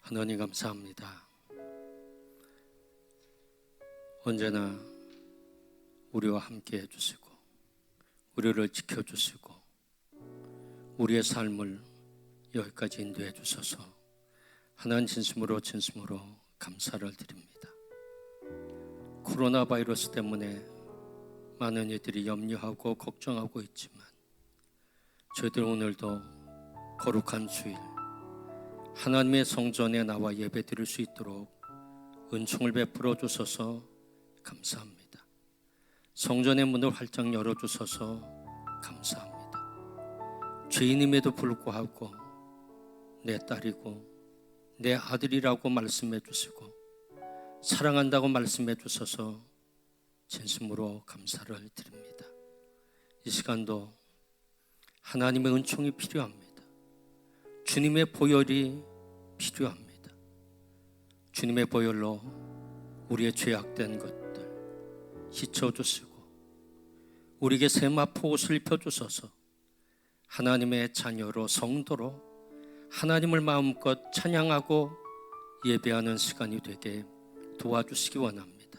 하나님 감사합니다. 언제나 우리와 함께 해주시고 우리를 지켜주시고 우리의 삶을 여기까지 인도해 주셔서 하나님 진심으로 감사를 드립니다. 코로나 바이러스 때문에 많은 이들이 염려하고 걱정하고 있지만 저희들 오늘도 거룩한 주일 하나님의 성전에 나와 예배 드릴 수 있도록 은총을 베풀어 주셔서 감사합니다. 성전의 문을 활짝 열어주셔서 감사합니다. 죄인임에도 불구하고 내 딸이고 내 아들이라고 말씀해 주시고 사랑한다고 말씀해 주셔서 진심으로 감사를 드립니다. 이 시간도 하나님의 은총이 필요합니다. 주님의 보혈이 필요합니다. 주님의 보혈로 우리의 죄악된 것들 씻어주시고 우리에게 세마포 옷을 입혀주셔서 하나님의 자녀로 성도로 하나님을 마음껏 찬양하고 예배하는 시간이 되게 도와주시기 원합니다.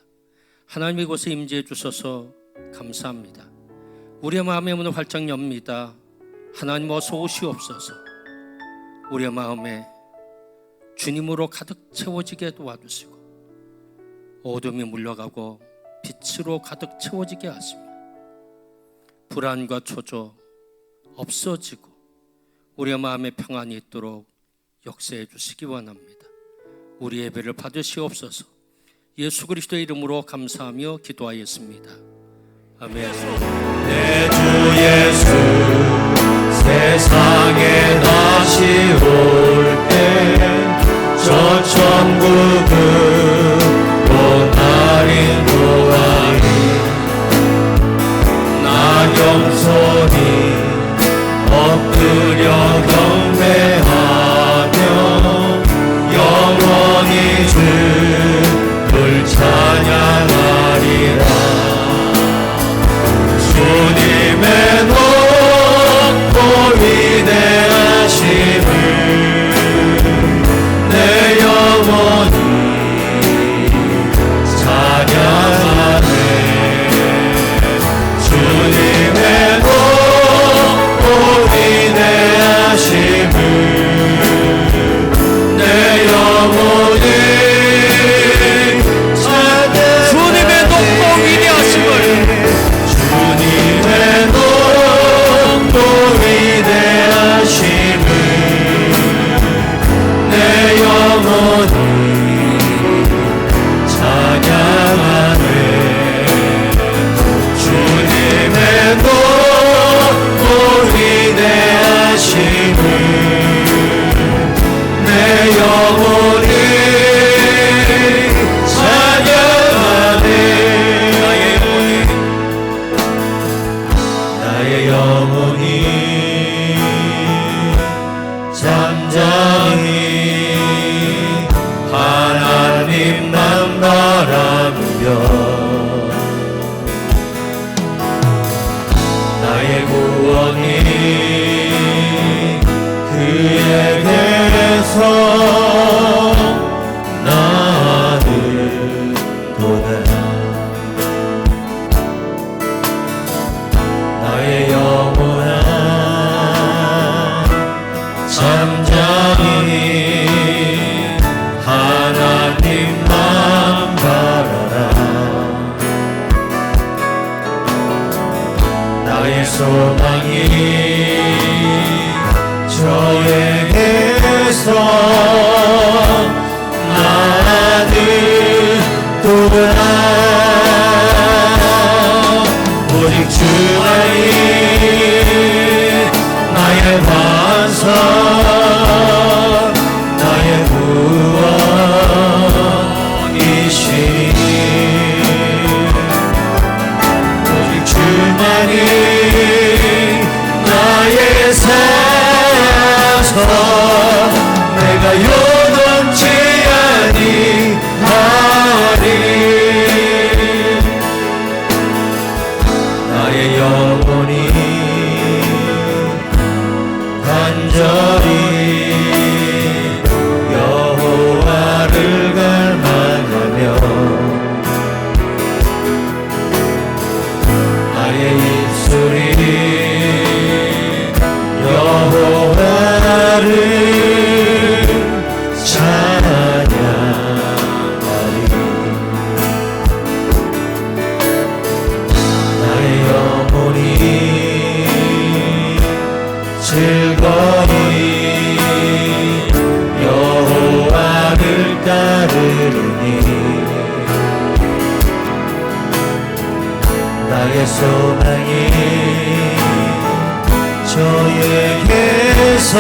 하나님 이곳에 임재해 주셔서 감사합니다. 우리의 마음의 문을 활짝 엽니다. 하나님 어서 오시옵소서. 우리의 마음에 주님으로 가득 채워지게 도와주시고 어둠이 물러가고 빛으로 가득 채워지게 하시며 불안과 초조 없어지고 우리의 마음에 평안이 있도록 역사해 주시기 원합니다. 우리 예배를 받으시옵소서. 예수 그리스도의 이름으로 감사하며 기도하였습니다. 아멘. 내 주 예수 세상에 다시 올 때 저 천국은 꽃날인 도하리 나 겸손히 엎드려 경배하며 영원히 주를 찬양하리라. 주님의 높고 위대하심을 내 영혼이 찬양하네. 주님의 높고 위대하심을 내 영혼이 찬양하네. 주님의 높고 위대하심을 주님의 높고 위대하심을 내 영혼이 찬양하네. 주님의 높고 위대하심을 내 영혼이 찬양하네. 나의 영혼이 잠잠히 하나님만 바라보며 나의 구원이 그에게서 나를 도다. 나의 영혼아 잠잠히 하나님만 바라라. 나의 소망이 저에게서 나를 도다. 오직 주만이 나의 반석 나의 구원이시니 오직 주만이 나의 산석 내가 나르니 나의 소망이 저에게서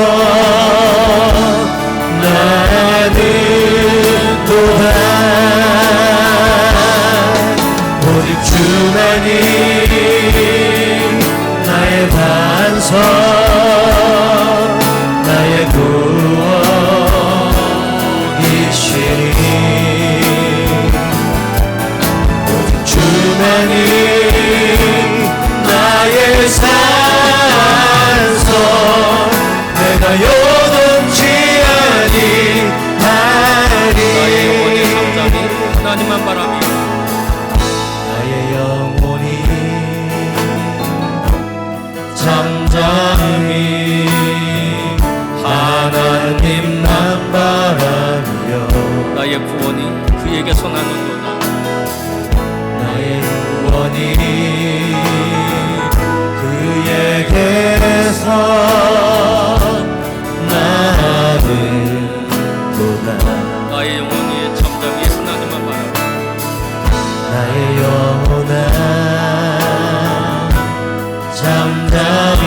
나는 도다 오직 주만이 나의 반석 나의 구원이시니 오직 주만이 나의 산소 내가 요동치 아니하리 나의 영혼이 잠잠히 하나님만 바라며 나의 영혼이 잠잠히 하나님만 바라며 나의 구원이 그에게서 나는도다. 나의 구원이 그에게서 나는도다 나의 영혼이 잠잠히 하나님만 바라며 나의 영혼아 잠잠히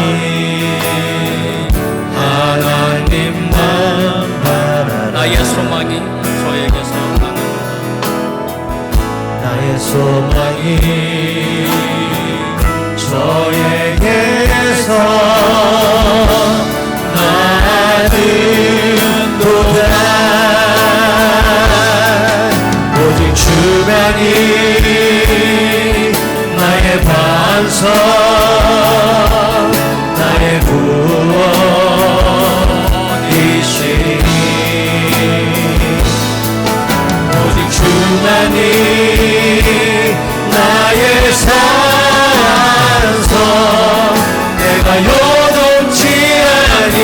하나님만 바라라 나의 소망이 저에게서 나는도다. 나의 소망이 저에게서 나는도다 오직 주만이 나의 반석 나의 구원이시니 오직 주만이 나의 산소 내가 요동치 아니하리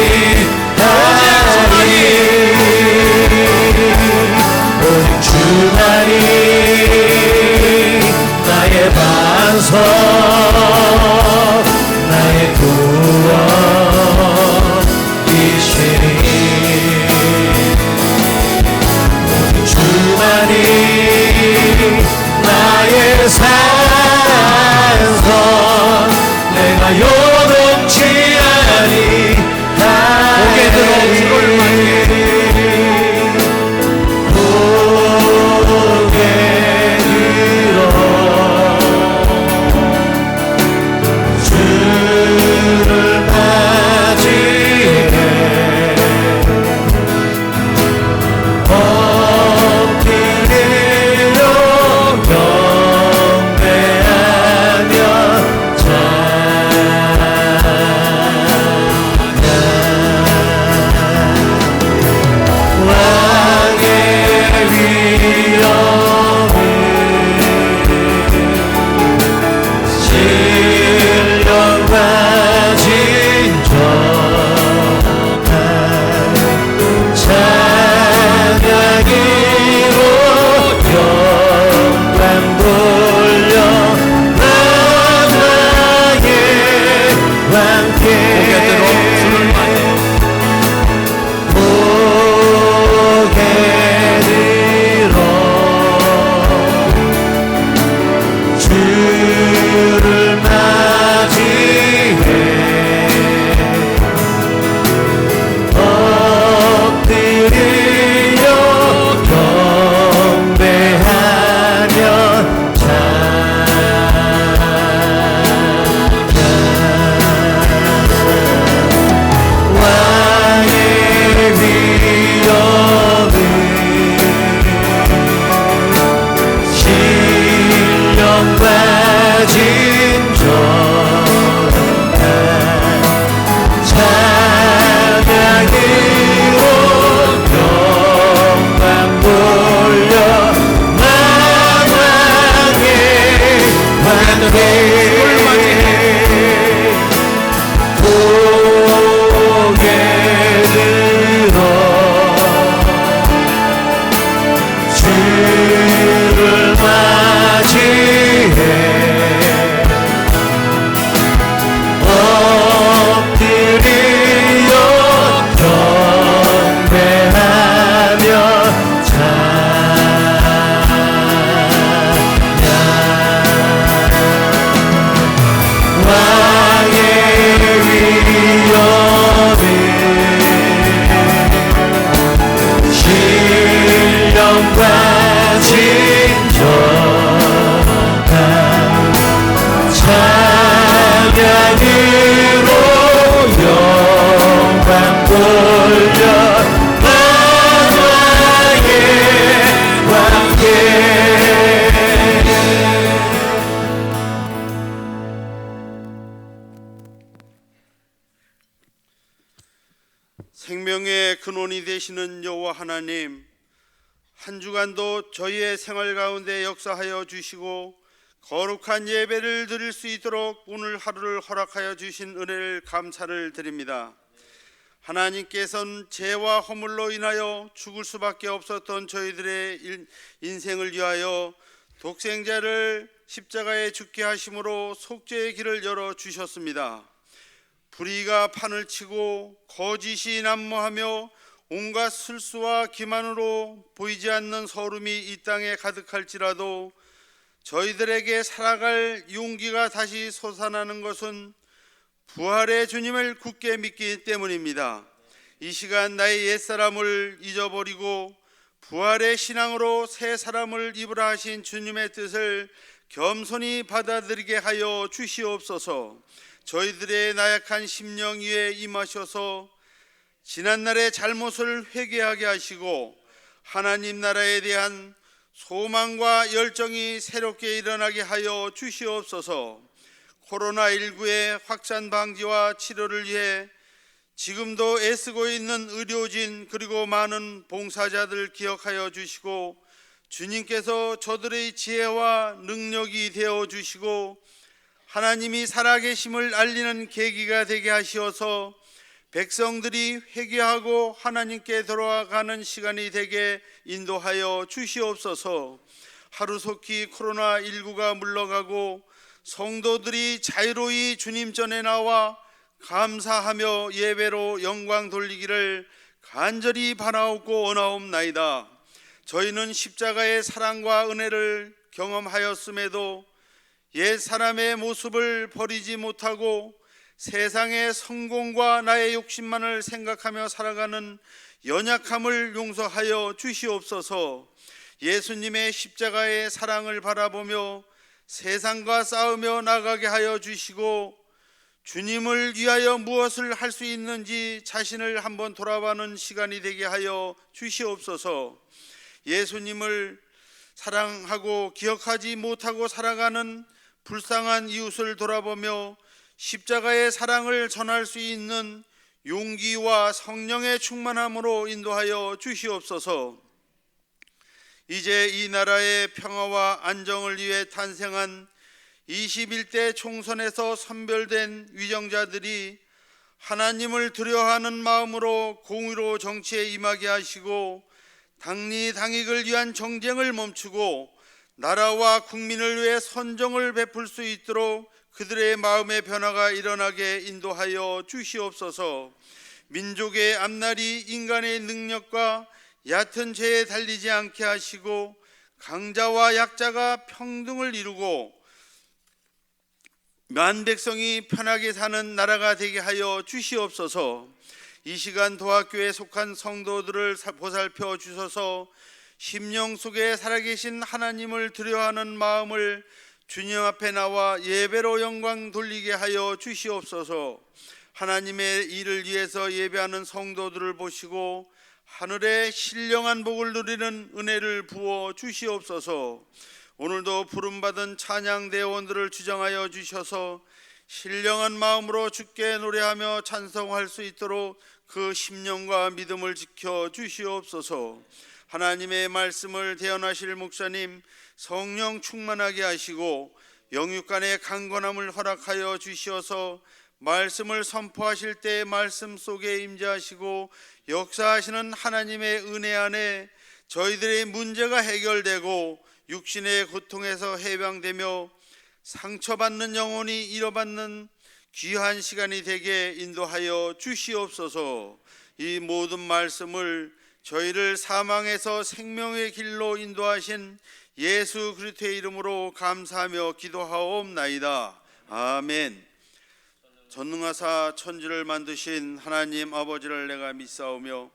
오직 주만이 나의 반석 나의 구원이시니 오직 주만이 나의 산소 내가 요동치 아니하리 고개 들어 주를 맞이해 고개 들어 주를 맞이해 엎드려 경배하며 왕의 위엄을 신령과 진정한 찬양으로 영광 돌려 나의 왕께 고개 들어 주를 맞이해 고개 들어 주를 맞이해 엎드려 경배하며 왕의 위엄을 신령과 진정한 찬양으로 영광 돌려 나왕의 왕께 고개 들어 주를 맞이해 엎드려 경배하며 찬양하리 진정한 찬양으로 영광 돌려 나의 왕께 생명의 근원이 되시는 여호와 하나님, 한 주간도 저희의 생활 가운데 역사하여 주시고 거룩한 예배를 드릴 수 있도록 오늘 하루를 허락하여 주신 은혜를 감사를 드립니다. 하나님께서는 죄와 허물로 인하여 죽을 수밖에 없었던 저희들의 인생을 위하여 독생자를 십자가에 죽게 하심으로 속죄의 길을 열어 주셨습니다. 불의가 판을 치고 거짓이 난무하며 온갖 술수와 기만으로 보이지 않는 서름이 이 땅에 가득할지라도 저희들에게 살아갈 용기가 다시 솟아나는 것은 부활의 주님을 굳게 믿기 때문입니다. 이 시간 나의 옛사람을 잊어버리고 부활의 신앙으로 새 사람을 입으라 하신 주님의 뜻을 겸손히 받아들이게 하여 주시옵소서. 저희들의 나약한 심령 위에 임하셔서 지난날의 잘못을 회개하게 하시고 하나님 나라에 대한 소망과 열정이 새롭게 일어나게 하여 주시옵소서. 코로나19의 확산 방지와 치료를 위해 지금도 애쓰고 있는 의료진 그리고 많은 봉사자들 기억하여 주시고 주님께서 저들의 지혜와 능력이 되어 주시고 하나님이 살아계심을 알리는 계기가 되게 하시어서 백성들이 회개하고 하나님께 돌아가는 시간이 되게 인도하여 주시옵소서. 하루속히 코로나19가 물러가고 성도들이 자유로이 주님 전에 나와 감사하며 예배로 영광 돌리기를 간절히 바라옵고 원하옵나이다. 저희는 십자가의 사랑과 은혜를 경험하였음에도 옛 사람의 모습을 버리지 못하고 세상의 성공과 나의 욕심만을 생각하며 살아가는 연약함을 용서하여 주시옵소서. 예수님의 십자가의 사랑을 바라보며 세상과 싸우며 나가게 하여 주시고 주님을 위하여 무엇을 할 수 있는지 자신을 한번 돌아보는 시간이 되게 하여 주시옵소서. 예수님을 사랑하고 기억하지 못하고 살아가는 불쌍한 이웃을 돌아보며 십자가의 사랑을 전할 수 있는 용기와 성령의 충만함으로 인도하여 주시옵소서. 이제 이 나라의 평화와 안정을 위해 탄생한 21대 총선에서 선별된 위정자들이 하나님을 두려워하는 마음으로 공의로 정치에 임하게 하시고 당리당익을 위한 정쟁을 멈추고 나라와 국민을 위해 선정을 베풀 수 있도록 그들의 마음의 변화가 일어나게 인도하여 주시옵소서. 민족의 앞날이 인간의 능력과 얕은 죄에 달리지 않게 하시고 강자와 약자가 평등을 이루고 만백성이 편하게 사는 나라가 되게 하여 주시옵소서. 이 시간 도학교에 속한 성도들을 보살펴 주셔서 심령 속에 살아계신 하나님을 두려워하는 마음을 주님 앞에 나와 예배로 영광 돌리게 하여 주시옵소서. 하나님의 일을 위해서 예배하는 성도들을 보시고 하늘의 신령한 복을 누리는 은혜를 부어 주시옵소서. 오늘도 부름받은 찬양대원들을 주정하여 주셔서 신령한 마음으로 주께 노래하며 찬송할 수 있도록 그 심령과 믿음을 지켜 주시옵소서. 하나님의 말씀을 대언하실 목사님 성령 충만하게 하시고 영육간의 강건함을 허락하여 주시어서 말씀을 선포하실 때 말씀 속에 임재하시고 역사하시는 하나님의 은혜 안에 저희들의 문제가 해결되고 육신의 고통에서 해방되며 상처받는 영혼이 잃어받는 귀한 시간이 되게 인도하여 주시옵소서. 이 모든 말씀을 저희를 사망에서 생명의 길로 인도하신 예수 그리스도의 이름으로 감사하며 기도하옵나이다. 아멘. 전능하사 천지를 만드신 하나님 아버지를 내가 믿사오며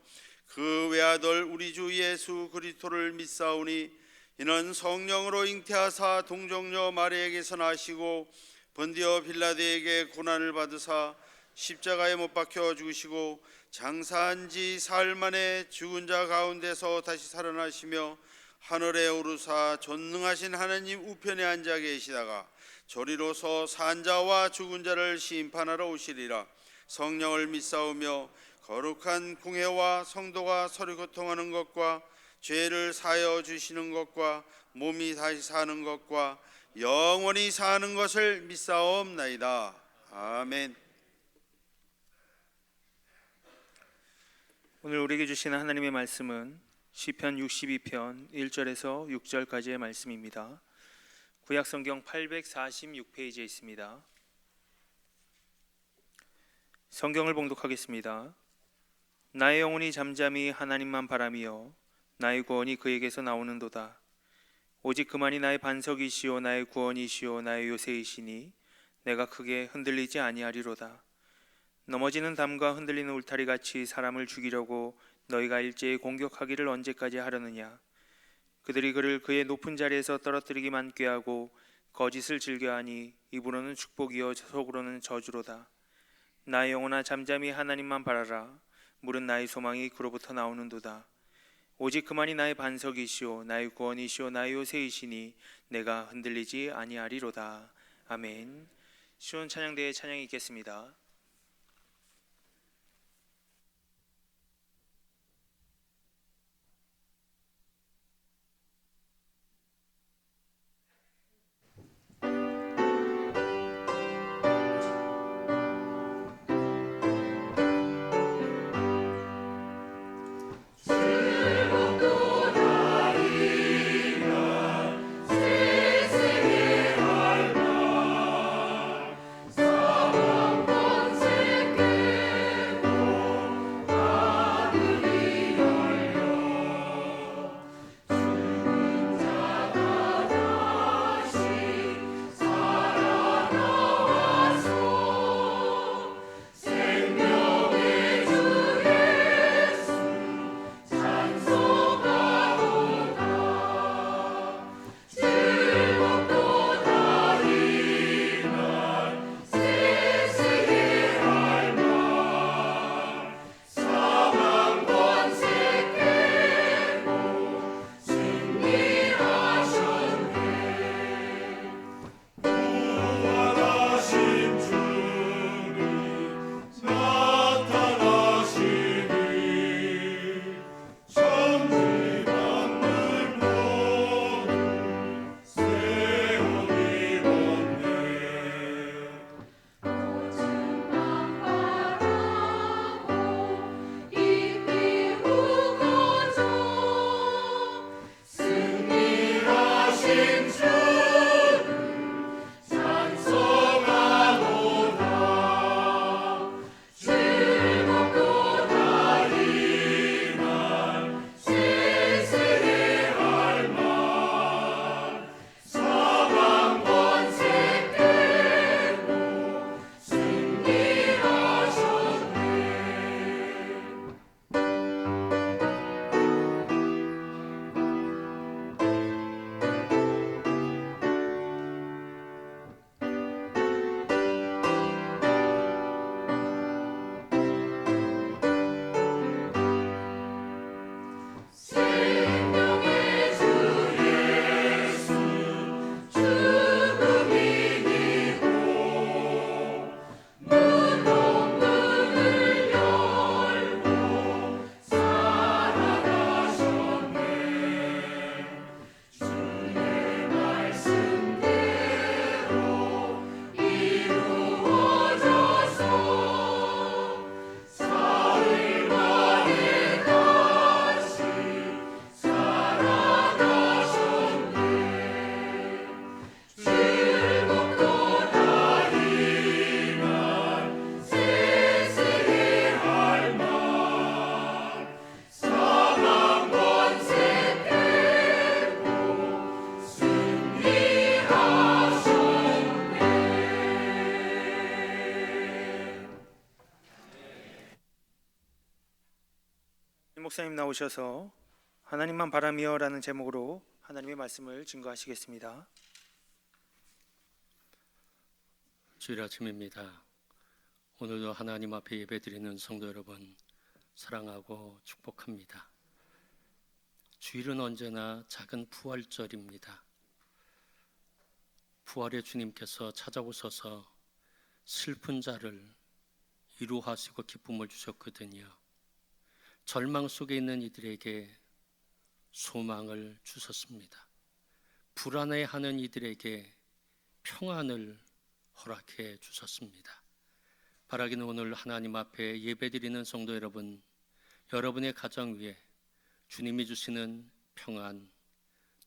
그 외아들 우리 주 예수 그리스도를 믿사오니 이는 성령으로 잉태하사 동정녀 마리에게서 나시고 본디오 빌라도에게 고난을 받으사 십자가에 못 박혀 죽으시고 장사한 지 사흘 만에 죽은 자 가운데서 다시 살아나시며 하늘에 오르사 전능하신 하나님 우편에 앉아 계시다가 저리로서 산 자와 죽은 자를 심판하러 오시리라. 성령을 믿사오며 거룩한 공회와 성도가 서로 교통하는 것과 죄를 사하여 주시는 것과 몸이 다시 사는 것과 영원히 사는 것을 믿사옵나이다. 아멘. 오늘 우리에게 주시는 하나님의 말씀은 시편 62편 1절에서 6절까지의 말씀입니다. 구약성경 846페이지에 있습니다. 성경을 봉독하겠습니다. 나의 영혼이 잠잠히 하나님만 바라며 나의 구원이 그에게서 나오는도다. 오직 그만이 나의 반석이시오 나의 구원이시오 나의 요새이시니 내가 크게 흔들리지 아니하리로다. 넘어지는 담과 흔들리는 울타리같이 사람을 죽이려고 너희가 일제히 공격하기를 언제까지 하려느냐. 그들이 그를 그의 높은 자리에서 떨어뜨리기만 꾀하고 거짓을 즐겨하니 입으로는 축복이요 속으로는 저주로다. 나의 영혼아 잠잠히 하나님만 바라라. 물은 나의 소망이 그로부터 나오는도다. 오직 그만이 나의 반석이시오 나의 구원이시오 나의 요새이시니 내가 흔들리지 아니하리로다. 아멘. 시온 찬양대의 찬양이 있겠습니다. 목사님 나오셔서 하나님만 바라며라는 제목으로 하나님의 말씀을 증거하시겠습니다. 주일 아침입니다. 오늘도 하나님 앞에 예배드리는 성도 여러분 사랑하고 축복합니다. 주일은 언제나 작은 부활절입니다. 부활의 주님께서 찾아오셔서 슬픈 자를 위로하시고 기쁨을 주셨거든요. 절망 속에 있는 이들에게 소망을 주셨습니다. 불안해하는 이들에게 평안을 허락해 주셨습니다. 바라기는 오늘 하나님 앞에 예배드리는 성도 여러분, 여러분의 가정 위에 주님이 주시는 평안,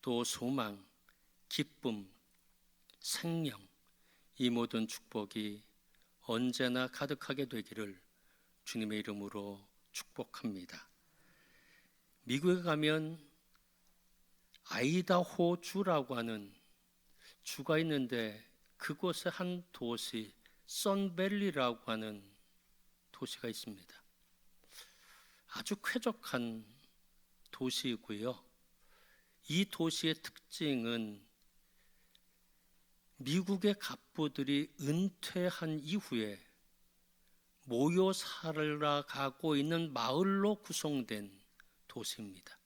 또 소망, 기쁨, 생명, 이 모든 축복이 언제나 가득하게 되기를 주님의 이름으로 축복합니다. 미국에 가면 아이다호 주라고 하는 주가 있는데 그곳에 한 도시 선밸리라고 하는 도시가 있습니다. 아주 쾌적한 도시이고요. 이 도시의 특징은 미국의 갑부들이 은퇴한 이후에 모여 살아가고 있는 마을로 구성된 도시입니다.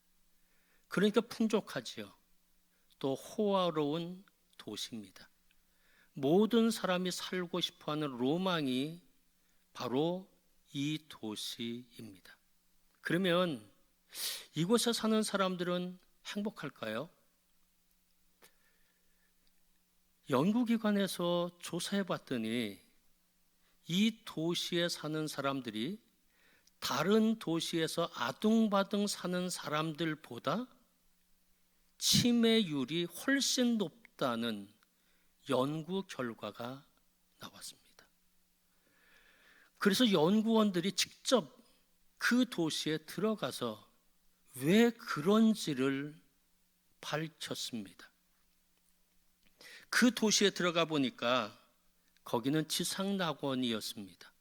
그러니까 풍족하지요. 또 호화로운 도시입니다. 모든 사람이 살고 싶어하는 로망이 바로 이 도시입니다. 그러면 이곳에 사는 사람들은 행복할까요? 연구기관에서 조사해 봤더니 이 도시에 사는 사람들이 다른 도시에서 아둥바둥 사는 사람들보다 치매율이 훨씬 높다는 연구 결과가 나왔습니다. 그래서 연구원들이 직접 그 도시에 들어가서 왜 그런지를 밝혔습니다. 그 도시에 들어가 보니까 거기는 지상낙원이었습니다.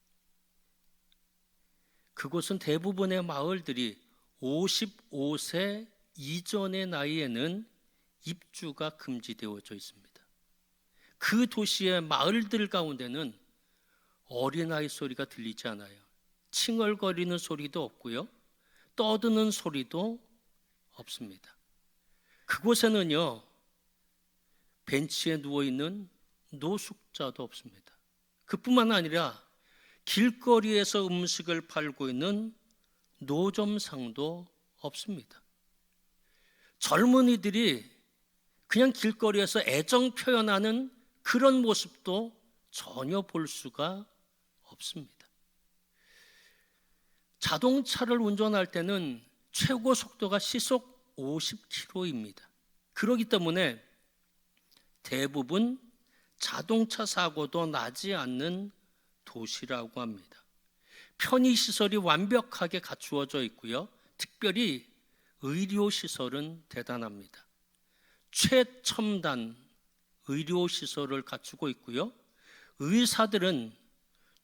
그곳은 대부분의 마을들이 55세 이전의 나이에는 입주가 금지되어져 있습니다. 그 도시의 마을들 가운데는 어린아이 소리가 들리지 않아요. 칭얼거리는 소리도 없고요. 떠드는 소리도 없습니다. 그곳에는요, 벤치에 누워있는 노숙자도 없습니다. 그뿐만 아니라 길거리에서 음식을 팔고 있는 노점상도 없습니다. 젊은이들이 그냥 길거리에서 애정 표현하는 그런 모습도 전혀 볼 수가 없습니다. 자동차를 운전할 때는 최고 속도가 시속 50km입니다. 그렇기 때문에 대부분 자동차 사고도 나지 않는 도시라고 합니다. 편의시설이 완벽하게 갖추어져 있고요. 특별히 의료시설은 대단합니다. 최첨단 의료시설을 갖추고 있고요. 의사들은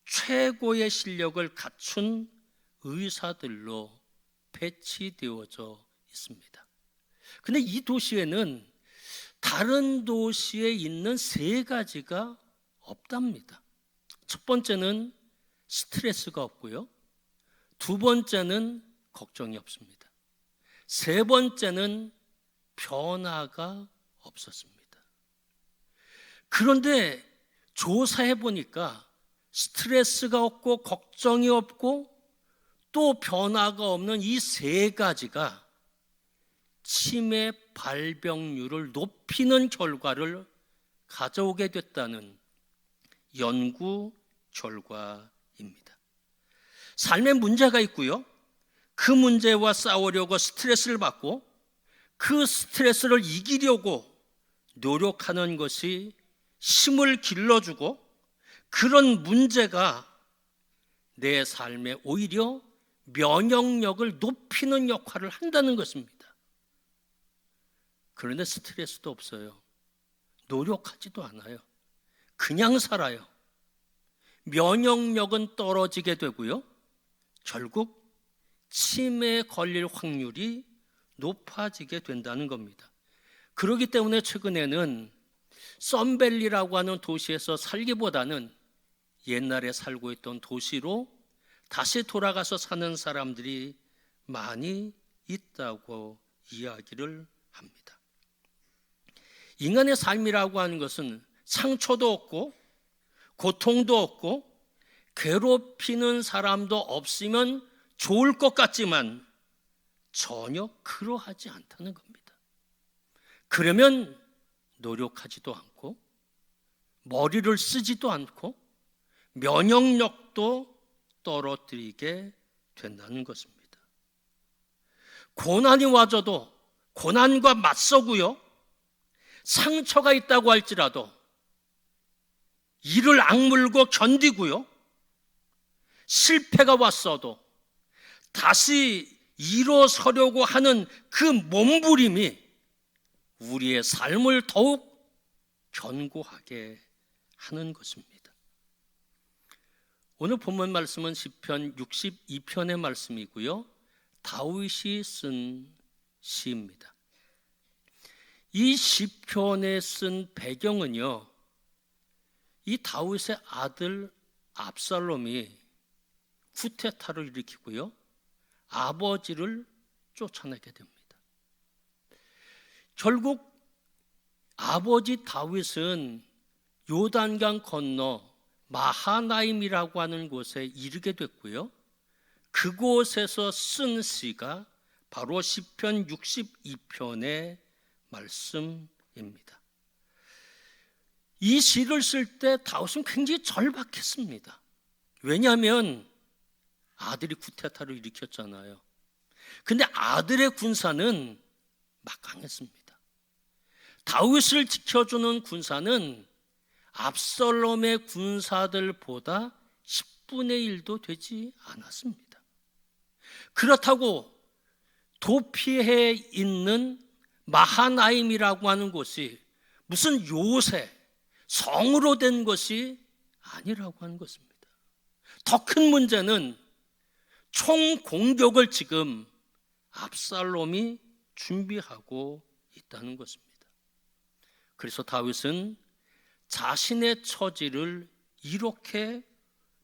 최고의 실력을 갖춘 의사들로 배치되어져 있습니다. 근데 이 도시에는 다른 도시에 있는 세 가지가 없답니다. 첫 번째는 스트레스가 없고요. 두 번째는 걱정이 없습니다. 세 번째는 변화가 없었습니다. 그런데 조사해 보니까 스트레스가 없고 걱정이 없고 또 변화가 없는 이 세 가지가 치매 발병률을 높이는 결과를 가져오게 됐다는 연구 결과입니다. 삶에 문제가 있고요. 그 문제와 싸우려고 스트레스를 받고 그 스트레스를 이기려고 노력하는 것이 힘을 길러주고 그런 문제가 내 삶에 오히려 면역력을 높이는 역할을 한다는 것입니다. 그런데 스트레스도 없어요. 노력하지도 않아요. 그냥 살아요. 면역력은 떨어지게 되고요. 결국 치매에 걸릴 확률이 높아지게 된다는 겁니다. 그렇기 때문에 최근에는 썬밸리라고 하는 도시에서 살기보다는 옛날에 살고 있던 도시로 다시 돌아가서 사는 사람들이 많이 있다고 이야기를 합니다. 인간의 삶이라고 하는 것은 상처도 없고 고통도 없고 괴롭히는 사람도 없으면 좋을 것 같지만 전혀 그러하지 않다는 겁니다. 그러면 노력하지도 않고 머리를 쓰지도 않고 면역력도 떨어뜨리게 된다는 것입니다. 고난이 와줘도 고난과 맞서고요, 상처가 있다고 할지라도 이를 악물고 견디고요, 실패가 왔어도 다시 일어서려고 하는 그 몸부림이 우리의 삶을 더욱 견고하게 하는 것입니다. 오늘 본문 말씀은 시편 62편의 말씀이고요, 다윗이 쓴 시입니다. 이 시편에 쓴 배경은요, 이 다윗의 아들 압살롬이 쿠데타를 일으키고요, 아버지를 쫓아내게 됩니다. 결국 아버지 다윗은 요단강 건너 마하나임이라고 하는 곳에 이르게 됐고요, 그곳에서 쓴 시가 바로 시편 62편의 말씀입니다. 이 시를 쓸 때 다윗은 굉장히 절박했습니다. 왜냐하면 아들이 쿠데타를 일으켰잖아요. 근데 아들의 군사는 막강했습니다. 다윗을 지켜주는 군사는 압살롬의 군사들보다 10분의 1도 되지 않았습니다. 그렇다고 도피해 있는 마하나임이라고 하는 곳이 무슨 요새, 성으로 된 것이 아니라고 하는 것입니다. 더 큰 문제는 총 공격을 지금 압살롬이 준비하고 있다는 것입니다. 그래서 다윗은 자신의 처지를 이렇게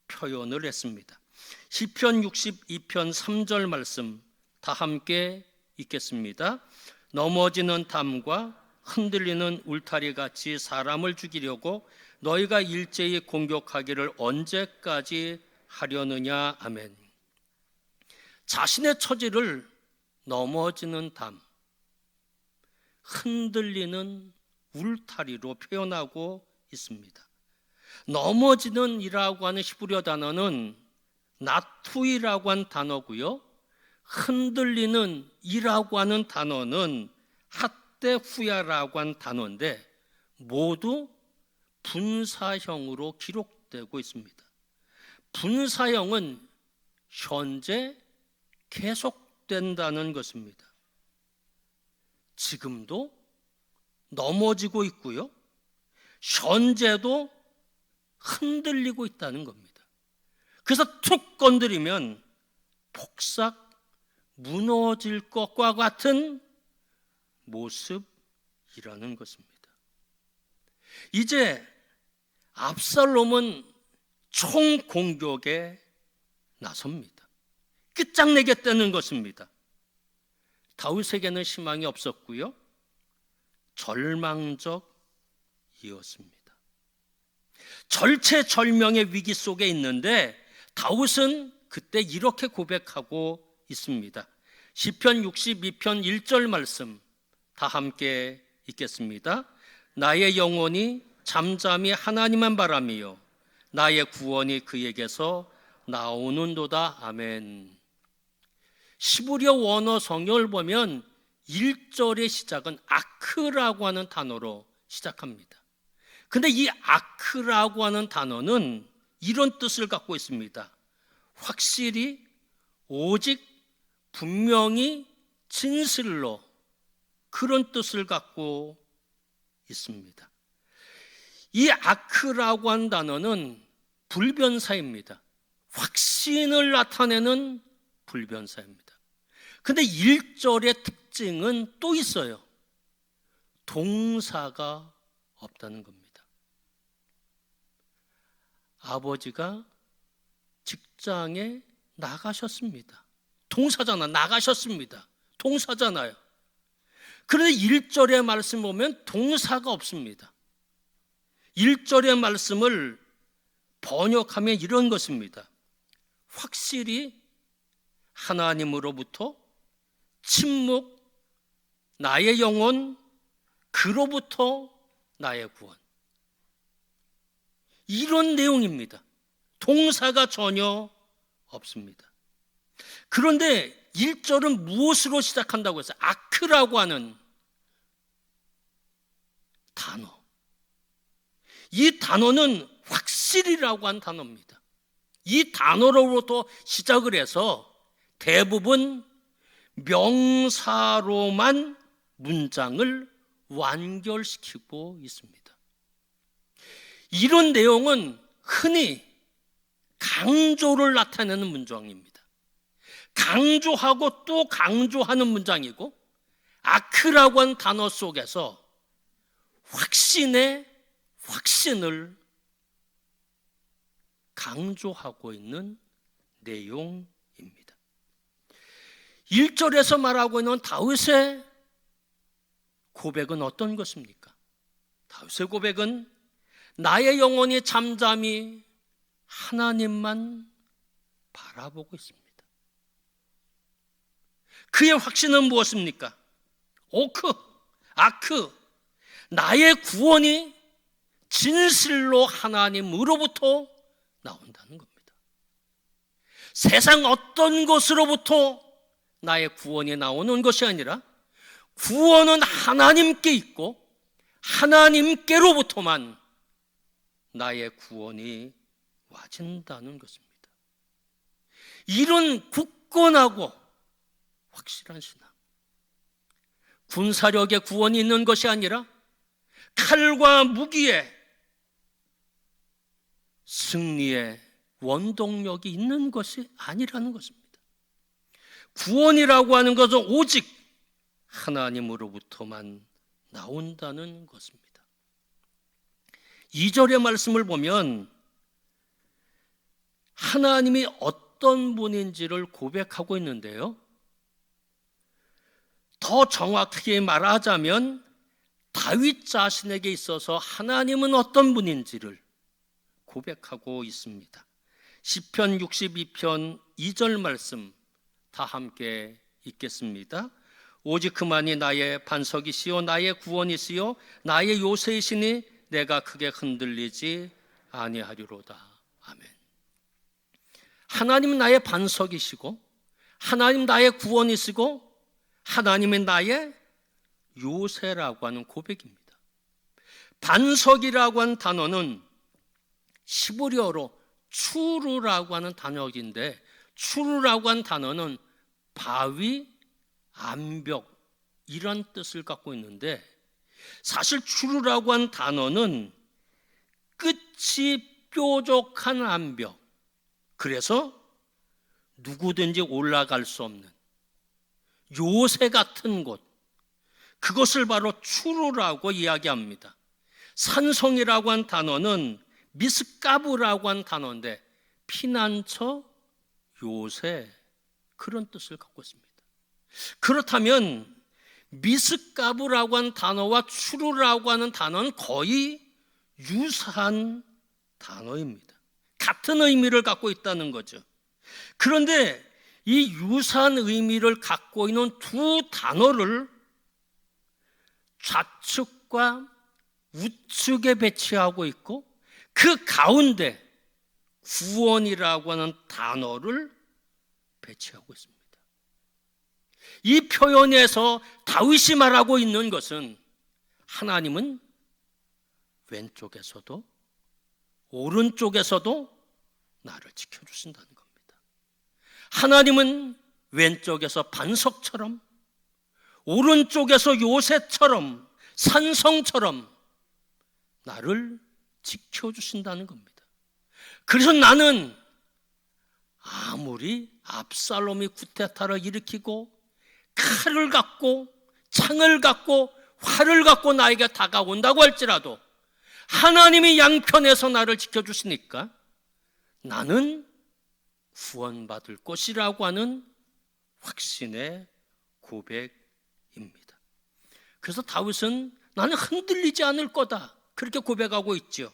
표현을 했습니다. 시편 62편 3절 말씀 다 함께 읽겠습니다. 넘어지는 담과 흔들리는 울타리 같이 사람을 죽이려고 너희가 일제히 공격하기를 언제까지 하려느냐. 아멘. 자신의 처지를 넘어지는 담, 흔들리는 울타리로 표현하고 있습니다. 넘어지는 이라고 하는 히브리어 단어는 나투이라고 하는 단어고요, 흔들리는 이라고 하는 단어는 핫데후야라고 하는 단어인데 모두 분사형으로 기록되고 있습니다. 분사형은 현재 계속된다는 것입니다. 지금도 넘어지고 있고요, 현재도 흔들리고 있다는 겁니다. 그래서 툭 건드리면 폭삭 무너질 것과 같은 모습이라는 것입니다. 이제 압살롬은 총공격에 나섭니다. 끝장내겠다는 것입니다. 다윗에게는 희망이 없었고요, 절망적이었습니다. 절체절명의 위기 속에 있는데 다윗은 그때 이렇게 고백하고 있습니다. 시편 62편 1절 말씀 다 함께 읽겠습니다. 나의 영혼이 잠잠히 하나님만 바라며 나의 구원이 그에게서 나오는도다. 아멘. 시브리어 원어 성경을 보면 1절의 시작은 아크라고 하는 단어로 시작합니다. 근데 이 아크라고 하는 단어는 이런 뜻을 갖고 있습니다. 확실히, 오직, 분명히, 진실로, 그런 뜻을 갖고 있습니다. 이 아크라고 하는 단어는 불변사입니다. 확신을 나타내는 불변사입니다. 근데 1절의 특징은 또 있어요. 동사가 없다는 겁니다. 아버지가 직장에 나가셨습니다. 동사잖아. 나가셨습니다. 동사잖아요. 그런데 1절의 말씀 보면 동사가 없습니다. 1절의 말씀을 번역하면 이런 것입니다. 확실히 하나님으로부터 침묵, 나의 영혼, 그로부터 나의 구원. 이런 내용입니다. 동사가 전혀 없습니다. 그런데 1절은 무엇으로 시작한다고 했어요? 아크라고 하는 단어. 이 단어는 확실이라고 한 단어입니다. 이 단어로부터 시작을 해서 대부분 명사로만 문장을 완결시키고 있습니다. 이런 내용은 흔히 강조를 나타내는 문장입니다. 강조하고 또 강조하는 문장이고, 아크라고 한 단어 속에서 확신의 확신을 강조하고 있는 내용입니다. 1절에서 말하고 있는 다윗의 고백은 어떤 것입니까? 다윗의 고백은 나의 영혼이 잠잠히 하나님만 바라보고 있습니다. 그의 확신은 무엇입니까? 아크, 나의 구원이 진실로 하나님으로부터 나온다는 겁니다. 세상 어떤 것으로부터 나의 구원이 나오는 것이 아니라 구원은 하나님께 있고 하나님께로부터만 나의 구원이 와진다는 것입니다. 이런 굳건하고 확실한 신앙, 군사력의 구원이 있는 것이 아니라 칼과 무기의 승리의 원동력이 있는 것이 아니라는 것입니다. 구원이라고 하는 것은 오직 하나님으로부터만 나온다는 것입니다. 2절의 말씀을 보면 하나님이 어떤 분인지를 고백하고 있는데요, 더 정확하게 말하자면 다윗 자신에게 있어서 하나님은 어떤 분인지를 고백하고 있습니다. 시편 62편 2절 말씀 다 함께 읽겠습니다. 오직 그만이 나의 반석이시요 나의 구원이시요 나의 요새이시니 내가 크게 흔들리지 아니하리로다. 아멘. 하나님은 나의 반석이시고 하나님 나의 구원이시고 하나님은 나의 요새라고 하는 고백입니다. 반석이라고 하는 단어는 시브리어로 추루라고 하는 단어인데, 추루라고 하는 단어는 바위, 암벽 이런 뜻을 갖고 있는데, 사실 추루라고 하는 단어는 끝이 뾰족한 암벽, 그래서 누구든지 올라갈 수 없는 요새 같은 곳, 그것을 바로 추루라고 이야기합니다. 산성이라고 한 단어는 미스가브라고 한 단어인데 피난처, 요새 그런 뜻을 갖고 있습니다. 그렇다면 미스가브라고 한 단어와 추루라고 하는 단어는 거의 유사한 단어입니다. 같은 의미를 갖고 있다는 거죠. 그런데 이 유사한 의미를 갖고 있는 두 단어를 좌측과 우측에 배치하고 있고 그 가운데 구원이라고 하는 단어를 배치하고 있습니다. 이 표현에서 다윗이 말하고 있는 것은 하나님은 왼쪽에서도 오른쪽에서도 나를 지켜주신다는 겁니다. 하나님은 왼쪽에서 반석처럼 오른쪽에서 요새처럼 산성처럼 나를 지켜주신다는 겁니다. 그래서 나는 아무리 압살롬이 쿠데타를 일으키고 칼을 갖고 창을 갖고 활을 갖고 나에게 다가온다고 할지라도 하나님이 양편에서 나를 지켜주시니까 나는 구원받을 것이라고 하는 확신의 고백입니다. 그래서 다윗은 나는 흔들리지 않을 거다, 그렇게 고백하고 있죠.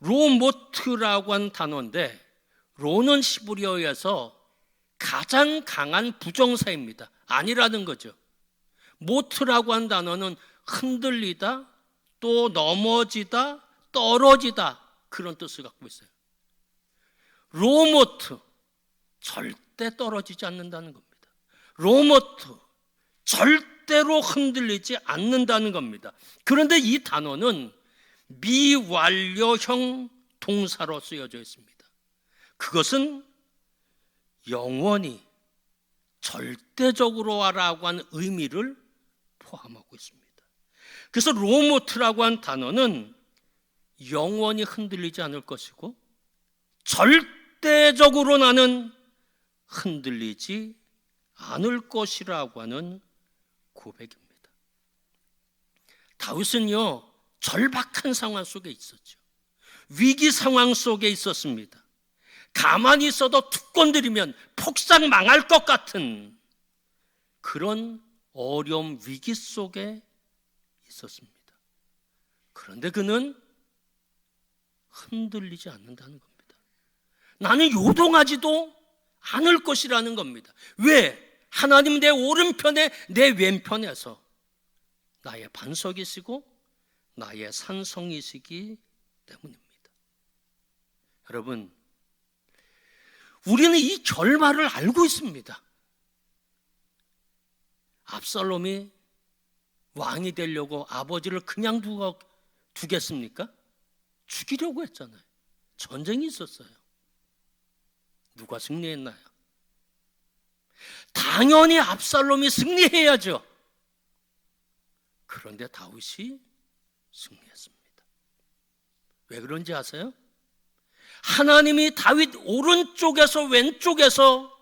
로모트라고 한 단어인데, 로는 히브리어에서 가장 강한 부정사입니다. 아니라는 거죠. 모트라고 한 단어는 흔들리다, 또 넘어지다, 떨어지다, 그런 뜻을 갖고 있어요. 로모트, 절대 떨어지지 않는다는 겁니다. 로모트, 절대로 흔들리지 않는다는 겁니다. 그런데 이 단어는 미완료형 동사로 쓰여져 있습니다. 그것은 영원히, 절대적으로 하라고 하는 의미를 포함하고 있습니다. 그래서 로모트라고 한 단어는 영원히 흔들리지 않을 것이고 절대적으로 나는 흔들리지 않을 것이라고 하는 고백입니다. 다윗은요, 절박한 상황 속에 있었죠. 위기 상황 속에 있었습니다. 가만히 있어도 툭 건드리면 폭삭 망할 것 같은 그런 어려움, 위기 속에 있었습니다. 그런데 그는 흔들리지 않는다는 겁니다. 나는 요동하지도 않을 것이라는 겁니다. 왜? 하나님 내 오른편에, 내 왼편에서 나의 반석이시고 나의 산성이시기 때문입니다. 여러분, 우리는 이 결말을 알고 있습니다. 압살롬이 왕이 되려고 아버지를 그냥 두겠습니까? 죽이려고 했잖아요. 전쟁이 있었어요. 누가 승리했나요? 당연히 압살롬이 승리해야죠. 그런데 다윗이 승리했습니다. 왜 그런지 아세요? 하나님이 다윗 오른쪽에서 왼쪽에서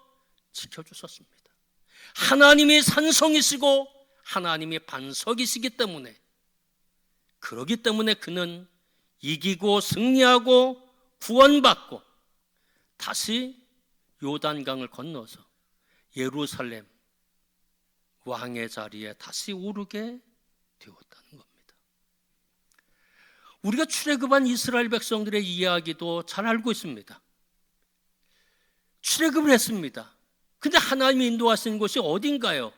지켜주셨습니다. 하나님이 산성이시고 하나님이 반석이시기 때문에, 그러기 때문에 그는 이기고 승리하고 구원받고 다시 요단강을 건너서 예루살렘 왕의 자리에 다시 오르게 되었다는 겁니다. 우리가 출애굽한 이스라엘 백성들의 이야기도 잘 알고 있습니다. 출애굽을 했습니다. 근데 하나님이 인도하신 곳이 어딘가요?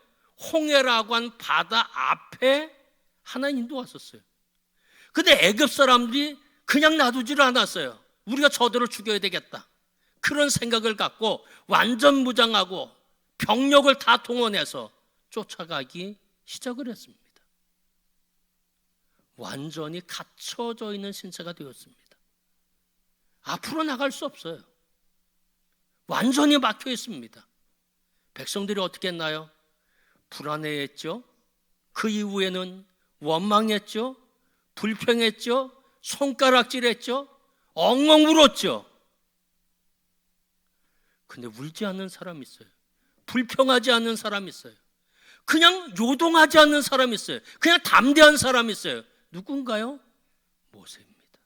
홍해라고 한 바다 앞에 하나님 인도하셨어요. 근데 애굽 사람들이 그냥 놔두지를 않았어요. 우리가 저들을 죽여야 되겠다, 그런 생각을 갖고 완전 무장하고 병력을 다 동원해서 쫓아가기 시작을 했습니다. 완전히 갇혀져 있는 신세가 되었습니다. 앞으로 나갈 수 없어요. 완전히 막혀 있습니다. 백성들이 어떻게 했나요? 불안해했죠. 그 이후에는 원망했죠. 불평했죠. 손가락질했죠. 엉엉 울었죠. 근데 울지 않는 사람이 있어요. 불평하지 않는 사람이 있어요. 그냥 요동하지 않는 사람이 있어요. 그냥 담대한 사람이 있어요. 누군가요? 모세입니다.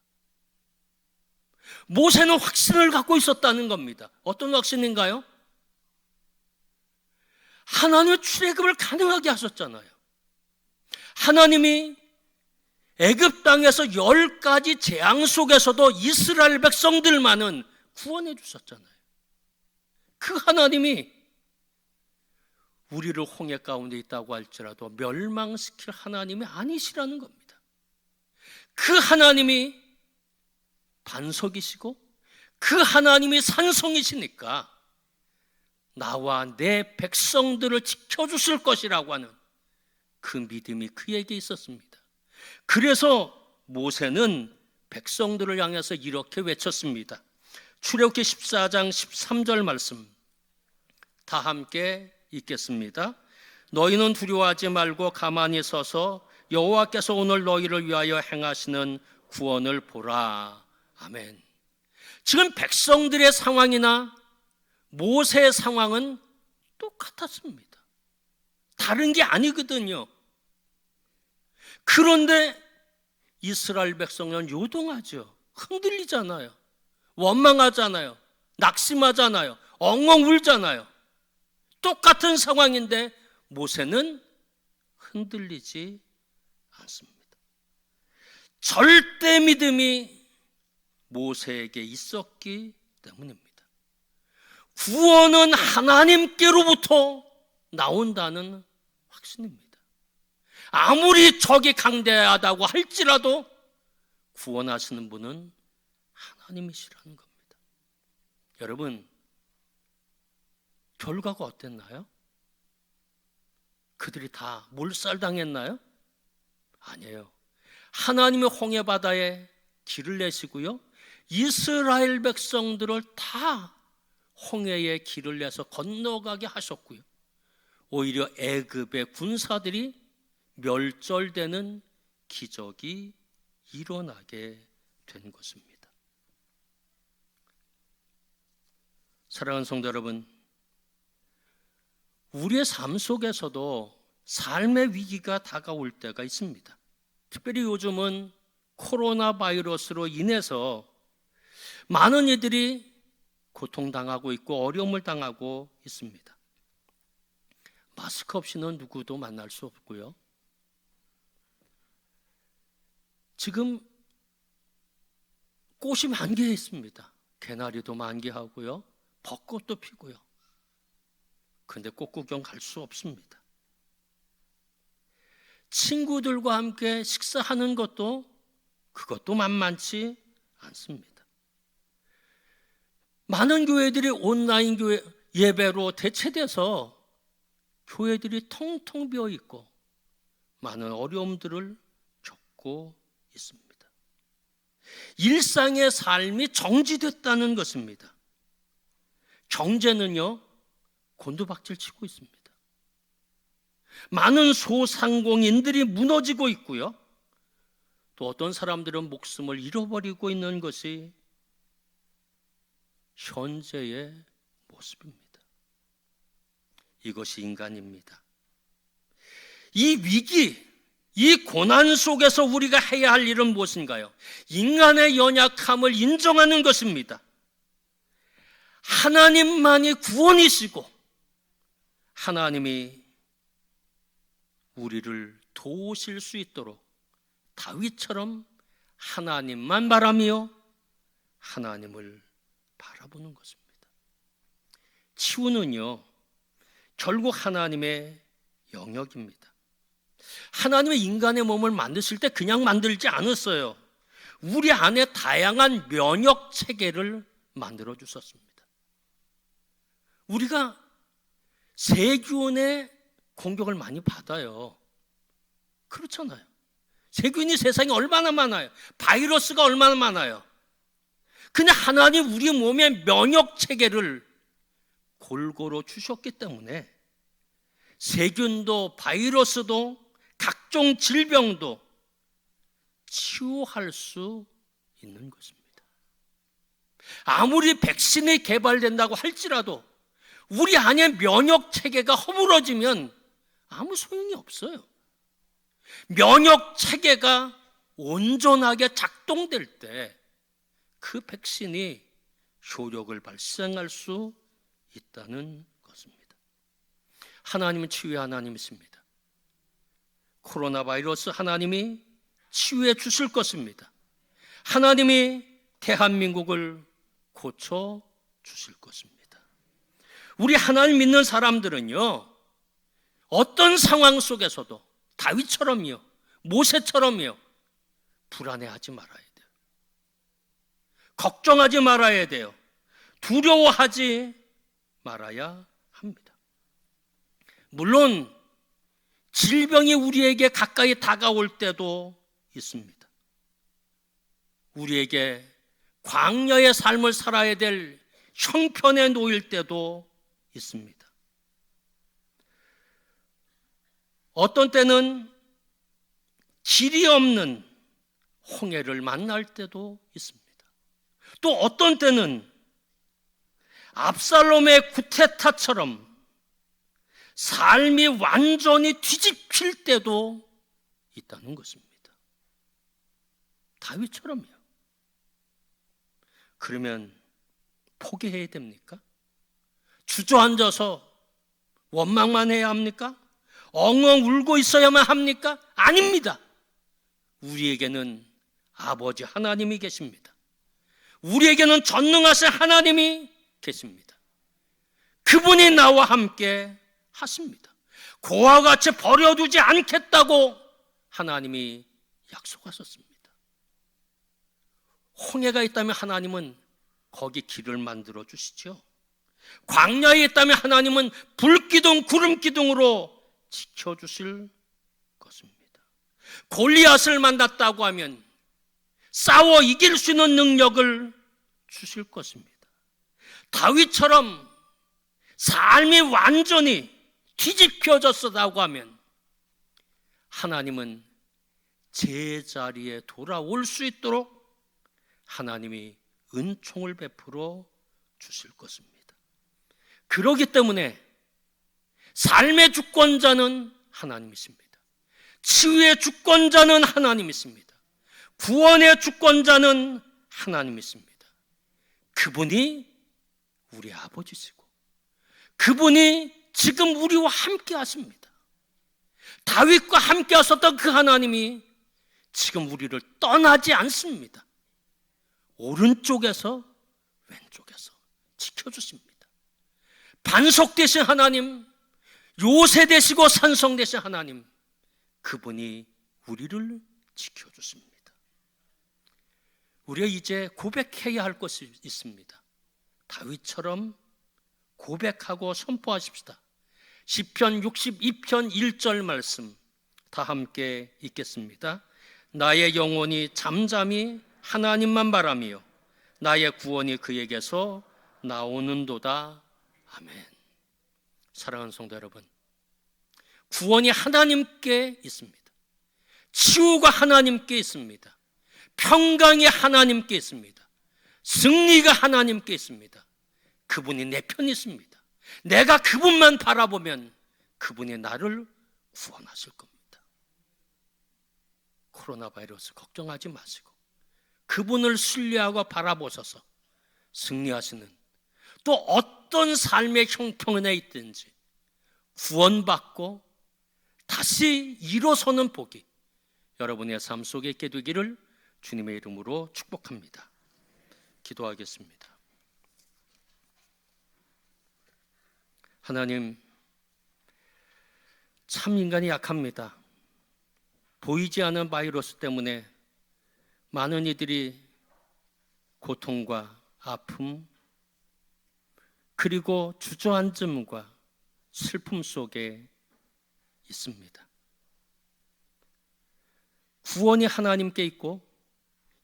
모세는 확신을 갖고 있었다는 겁니다. 어떤 확신인가요? 하나님의 출애굽을 가능하게 하셨잖아요. 하나님이 애굽 땅에서 10가지 재앙 속에서도 이스라엘 백성들만은 구원해 주셨잖아요. 그 하나님이 우리를 홍해 가운데 있다고 할지라도 멸망시킬 하나님이 아니시라는 겁니다. 그 하나님이 반석이시고 그 하나님이 산성이시니까 나와 내 백성들을 지켜주실 것이라고 하는 그 믿음이 그에게 있었습니다. 그래서 모세는 백성들을 향해서 이렇게 외쳤습니다. 출애굽기 14장 13절 말씀 다 함께 읽겠습니다. 너희는 두려워하지 말고 가만히 서서 여호와께서 오늘 너희를 위하여 행하시는 구원을 보라. 아멘. 지금 백성들의 상황이나 모세의 상황은 똑같았습니다. 다른 게 아니거든요. 그런데 이스라엘 백성은 요동하죠. 흔들리잖아요. 원망하잖아요. 낙심하잖아요. 엉엉 울잖아요. 똑같은 상황인데 모세는 흔들리지 않습니다. 절대 믿음이 모세에게 있었기 때문입니다. 구원은 하나님께로부터 나온다는 확신입니다. 아무리 적이 강대하다고 할지라도 구원하시는 분은 하나님이시라는 겁니다. 여러분, 결과가 어땠나요? 그들이 다 몰살당했나요? 아니에요. 하나님의 홍해 바다에 길을 내시고요, 이스라엘 백성들을 다 홍해에 길을 내서 건너가게 하셨고요, 오히려 애굽의 군사들이 멸절되는 기적이 일어나게 된 것입니다. 사랑하는 성도 여러분, 우리의 삶 속에서도 삶의 위기가 다가올 때가 있습니다. 특별히 요즘은 코로나 바이러스로 인해서 많은 이들이 고통당하고 있고 어려움을 당하고 있습니다. 마스크 없이는 누구도 만날 수 없고요. 지금 꽃이 만개했습니다. 개나리도 만개하고요, 벚꽃도 피고요. 그런데 꽃 구경 갈 수 없습니다. 친구들과 함께 식사하는 그것도 만만치 않습니다. 많은 교회들이 온라인 교회 예배로 대체돼서 교회들이 텅텅 비어 있고 많은 어려움들을 겪고 있습니다. 일상의 삶이 정지됐다는 것입니다. 경제는요, 곤두박질 치고 있습니다. 많은 소상공인들이 무너지고 있고요, 또 어떤 사람들은 목숨을 잃어버리고 있는 것이 현재의 모습입니다. 이것이 인간입니다. 이 위기, 이 고난 속에서 우리가 해야 할 일은 무엇인가요? 인간의 연약함을 인정하는 것입니다. 하나님만이 구원이시고 하나님이 우리를 도우실 수 있도록 다윗처럼 하나님만 바라며 하나님을 바라보는 것입니다. 치유는요, 결국 하나님의 영역입니다. 하나님의 인간의 몸을 만드실 때 그냥 만들지 않았어요. 우리 안에 다양한 면역 체계를 만들어 주셨습니다. 우리가 세균의 공격을 많이 받아요. 그렇잖아요. 세균이 세상에 얼마나 많아요. 바이러스가 얼마나 많아요. 근데 하나님 우리 몸의 면역 체계를 골고루 주셨기 때문에 세균도 바이러스도 각종 질병도 치유할 수 있는 것입니다. 아무리 백신이 개발된다고 할지라도 우리 안에 면역 체계가 허물어지면 아무 소용이 없어요. 면역 체계가 온전하게 작동될 때 그 백신이 효력을 발생할 수 있다는 것입니다. 하나님은 치유의 하나님이십니다. 코로나 바이러스 하나님이 치유해 주실 것입니다. 하나님이 대한민국을 고쳐 주실 것입니다. 우리 하나님 믿는 사람들은요, 어떤 상황 속에서도 다윗처럼요, 모세처럼요, 불안해하지 말아야 돼요. 걱정하지 말아야 돼요. 두려워하지 말아야 합니다. 물론 질병이 우리에게 가까이 다가올 때도 있습니다. 우리에게 광야의 삶을 살아야 될 형편에 놓일 때도 있습니다. 어떤 때는 길이 없는 홍해를 만날 때도 있습니다. 또 어떤 때는 압살롬의 구테타처럼 삶이 완전히 뒤집힐 때도 있다는 것입니다. 다윗처럼요. 그러면 포기해야 됩니까? 주저앉아서 원망만 해야 합니까? 엉엉 울고 있어야만 합니까? 아닙니다. 우리에게는 아버지 하나님이 계십니다. 우리에게는 전능하신 하나님이 계십니다. 그분이 나와 함께 하십니다. 고와 같이 버려두지 않겠다고 하나님이 약속하셨습니다. 홍해가 있다면 하나님은 거기 길을 만들어 주시죠. 광야에 있다면 하나님은 불기둥 구름기둥으로 지켜주실 것입니다. 골리앗을 만났다고 하면 싸워 이길 수 있는 능력을 주실 것입니다. 다윗처럼 삶이 완전히 뒤집혀졌다고 하면 하나님은 제자리에 돌아올 수 있도록 하나님이 은총을 베풀어 주실 것입니다. 그렇기 때문에 삶의 주권자는 하나님이십니다. 치유의 주권자는 하나님이십니다. 구원의 주권자는 하나님이십니다. 그분이 우리 아버지시고 그분이 지금 우리와 함께 하십니다. 다윗과 함께 하셨던 그 하나님이 지금 우리를 떠나지 않습니다. 오른쪽에서 왼쪽에서 지켜주십니다. 반석 되신 하나님, 요새 되시고 산성 되신 하나님, 그분이 우리를 지켜주십니다. 우리가 이제 고백해야 할 것이 있습니다. 다윗처럼 고백하고 선포하십시다. 시편 62편 1절 말씀 다 함께 읽겠습니다. 나의 영혼이 잠잠히 하나님만 바라며 나의 구원이 그에게서 나오는도다. 아멘. 사랑하는 성도 여러분, 구원이 하나님께 있습니다. 치유가 하나님께 있습니다. 평강이 하나님께 있습니다. 승리가 하나님께 있습니다. 그분이 내 편이 있습니다. 내가 그분만 바라보면 그분이 나를 구원하실 겁니다. 코로나 바이러스 걱정하지 마시고 그분을 신뢰하고 바라보셔서 승리하시는, 또 어떤 삶의 형편에 있든지 구원받고 다시 일어서는 복이 여러분의 삶 속에 있게 되기를 주님의 이름으로 축복합니다. 기도하겠습니다. 하나님, 참 인간이 약합니다. 보이지 않는 바이러스 때문에 많은 이들이 고통과 아픔, 그리고 주저앉음과 슬픔 속에 있습니다. 구원이 하나님께 있고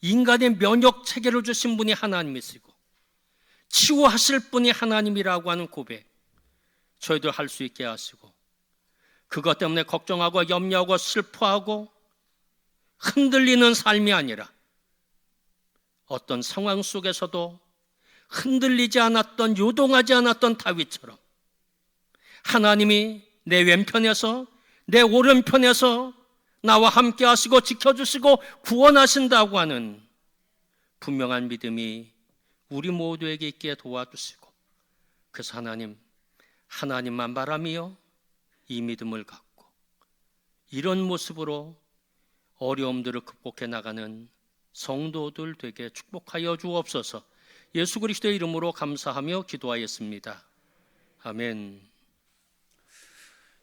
인간의 면역 체계를 주신 분이 하나님이시고 치유하실 분이 하나님이라고 하는 고백 저희들 할 수 있게 하시고, 그것 때문에 걱정하고 염려하고 슬퍼하고 흔들리는 삶이 아니라 어떤 상황 속에서도 흔들리지 않았던, 요동하지 않았던 다윗처럼 하나님이 내 왼편에서 내 오른편에서 나와 함께 하시고 지켜주시고 구원하신다고 하는 분명한 믿음이 우리 모두에게 있게 도와주시고, 그래서 하나님만 바라며 이 믿음을 갖고 이런 모습으로 어려움들을 극복해 나가는 성도들 되게 축복하여 주옵소서. 예수 그리스도의 이름으로 감사하며 기도하였습니다. 아멘.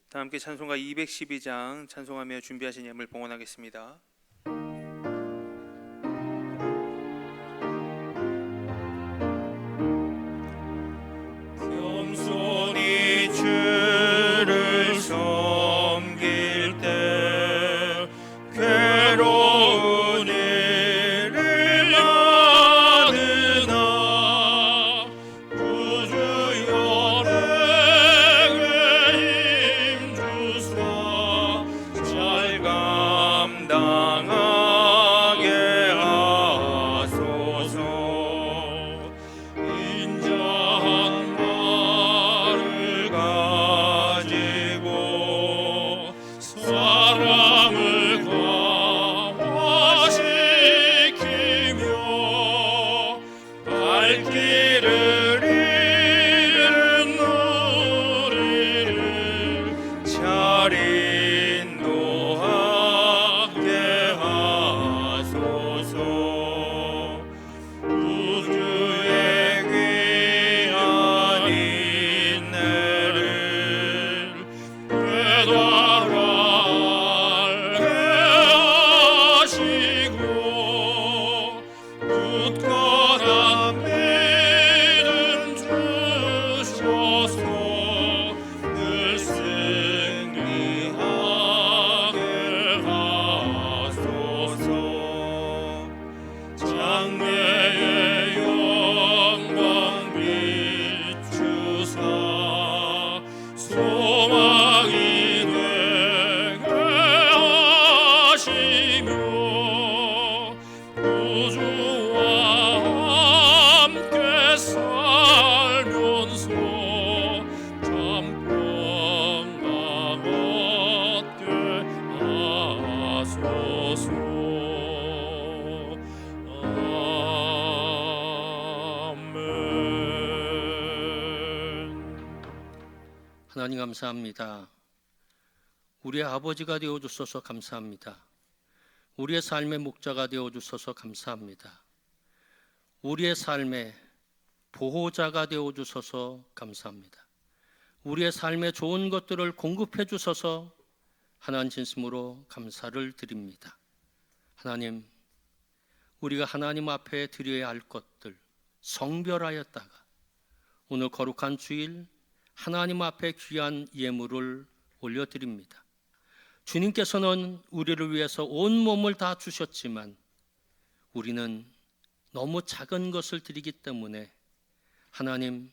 다 함께 찬송가 212장 찬송하며 준비하신 예물 봉헌하겠습니다. 겸손히 주를 섬길 때 괴로운 일을 나누나 구주여 내게 힘주사 잘 감당 하나님 감사합니다. 우리의 아버지가 되어 주셔서 감사합니다. 우리의 삶의 목자가 되어 주셔서 감사합니다. 우리의 삶의 보호자가 되어 주셔서 감사합니다. 우리의 삶에 좋은 것들을 공급해 주셔서 하나님 진심으로 감사를 드립니다. 하나님, 우리가 하나님 앞에 드려야 할 것들 성별하였다가 오늘 거룩한 주일 하나님 앞에 귀한 예물을 올려드립니다. 주님께서는 우리를 위해서 온 몸을 다 주셨지만 우리는 너무 작은 것을 드리기 때문에 하나님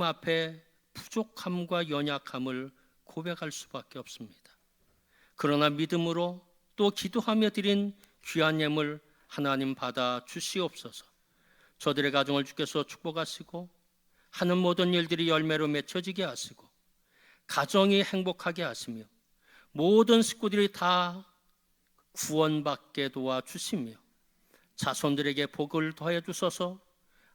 앞에 부족함과 연약함을 고백할 수밖에 없습니다. 그러나 믿음으로 또 기도하며 드린 귀한 예물 하나님 받아 주시옵소서. 저들의 가정을 주께서 축복하시고 하는 모든 일들이 열매로 맺혀지게 하시고 가정이 행복하게 하시며 모든 식구들이 다 구원받게 도와주시며 자손들에게 복을 더해 주셔서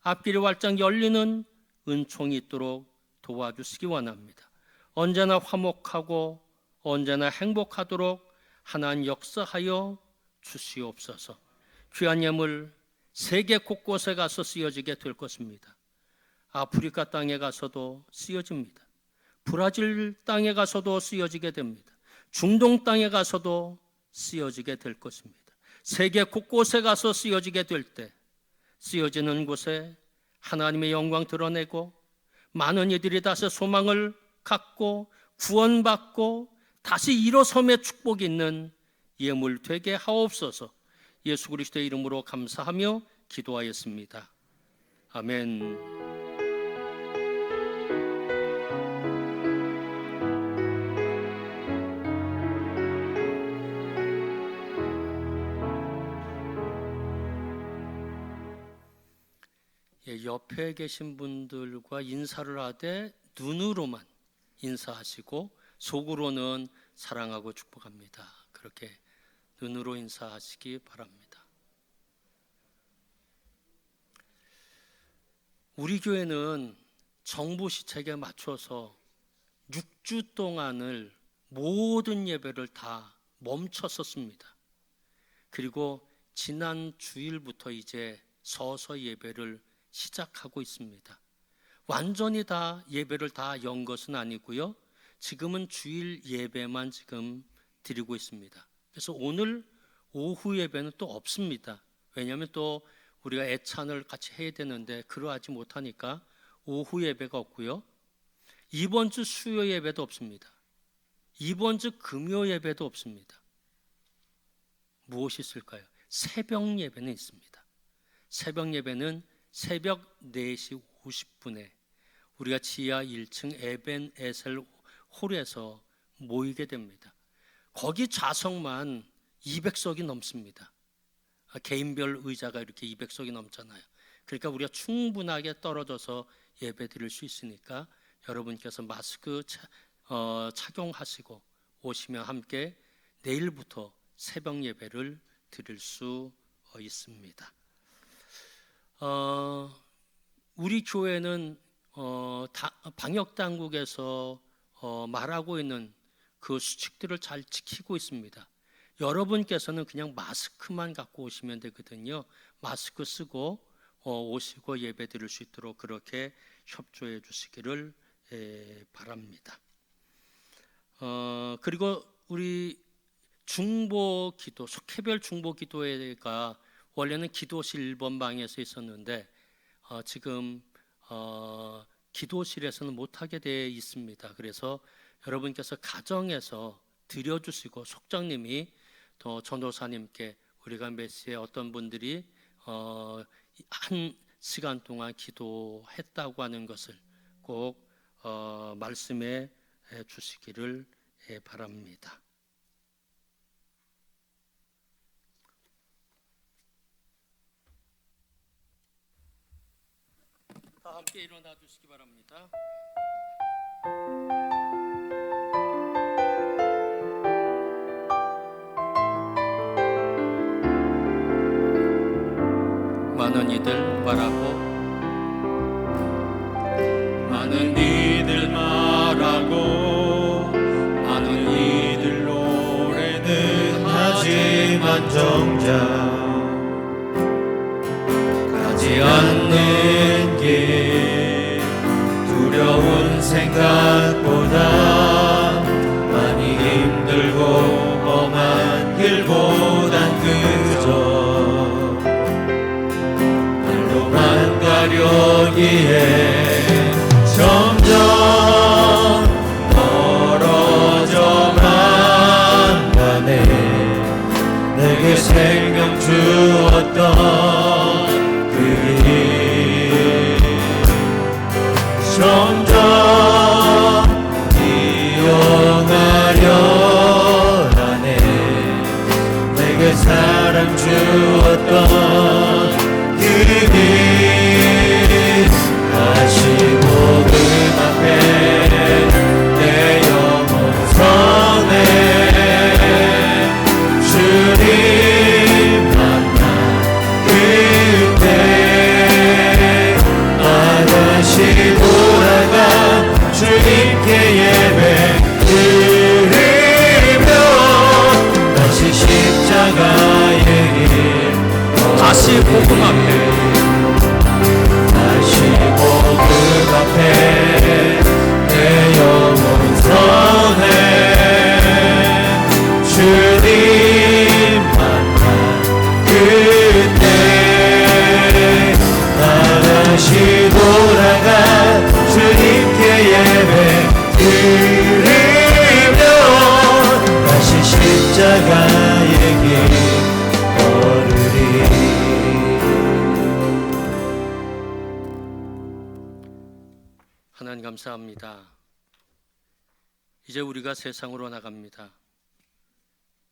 앞길이 활짝 열리는 은총이 있도록 도와주시기 원합니다. 언제나 화목하고 언제나 행복하도록 하나님 역사하여 주시옵소서. 귀한 예물 세계 곳곳에 가서 쓰여지게 될 것입니다. 아프리카 땅에 가서도 쓰여집니다. 브라질 땅에 가서도 쓰여지게 됩니다. 중동 땅에 가서도 쓰여지게 될 것입니다. 세계 곳곳에 가서 쓰여지게 될 때 쓰여지는 곳에 하나님의 영광 드러내고 많은 이들이 다시 소망을 갖고 구원받고 다시 일어섬의 축복이 있는 예물 되게 하옵소서. 예수 그리스도의 이름으로 감사하며 기도하였습니다. 아멘. 옆에 계신 분들과 인사를 하되 눈으로만 인사하시고 속으로는 사랑하고 축복합니다. 그렇게 눈으로 인사하시기 바랍니다. 우리 교회는 정부 시책에 맞춰서 6주 동안을 모든 예배를 다 멈췄었습니다. 그리고 지난 주일부터 이제 서서 예배를 시작하고 있습니다. 완전히 다 예배를 다 연 것은 아니고요. 지금은 주일 예배만 지금 드리고 있습니다. 그래서 오늘 오후 예배는 또 없습니다. 왜냐하면 또 우리가 애찬을 같이 해야 되는데 그러하지 못하니까 오후 예배가 없고요. 이번 주 수요 예배도 없습니다. 이번 주 금요 예배도 없습니다. 무엇이 있을까요? 새벽 예배는 있습니다. 새벽 예배는 새벽 4시 50분에 우리가 지하 1층 에벤에셀 홀에서 모이게 됩니다. 거기 좌석만 200석이 넘습니다. 개인별 의자가 이렇게 200석이 넘잖아요. 그러니까 우리가 충분하게 떨어져서 예배 드릴 수 있으니까 여러분께서 마스크 착용하시고 오시면 함께 내일부터 새벽 예배를 드릴 수 있습니다. 우리 교회는 방역 당국에서 말하고 있는 그 수칙들을 잘 지키고 있습니다. 여러분께서는 그냥 마스크만 갖고 오시면 되거든요. 마스크 쓰고 오시고 예배 드릴 수 있도록 그렇게 협조해 주시기를 바랍니다. 그리고 우리 중보기도, 속회별 중보기도회가 원래는 기도실 1번 방에서 있었는데 지금 기도실에서는 못하게 되어 있습니다. 그래서 여러분께서 가정에서 드려주시고 속장님이 또 전도사님께 우리가 몇 시에 어떤 분들이 한 시간 동안 기도했다고 하는 것을 꼭 말씀해 주시기를 바랍니다. 다 함께 일어나 주시기 바랍니다. 많은 이들 말하고 많은 이들 말하고 많은 이들 노래는 하지만 정작 가지 않는 길 두려운 생각보다 많이 힘들고 험한 길보단 그저 말로만 가려기에 점점 멀어져만 가네. 내게 생명 주었던 그 길 점점 이어가려 하네. 내게 사랑 주었던 그 길 다시 복음 앞에 내 영혼 서네. 주님 만나 그때 다시 돌아가 주님께 예배 드리며 다시 십자가의 길 다시 복음 앞에 다시 복음 앞에 내 영혼 서네. 주님 만나 그때 다시 돌아가 주님께 예배 드리며 다시 십자가의 길 걸으리. 하나님 감사합니다. 이제 우리가 세상으로 나갑니다.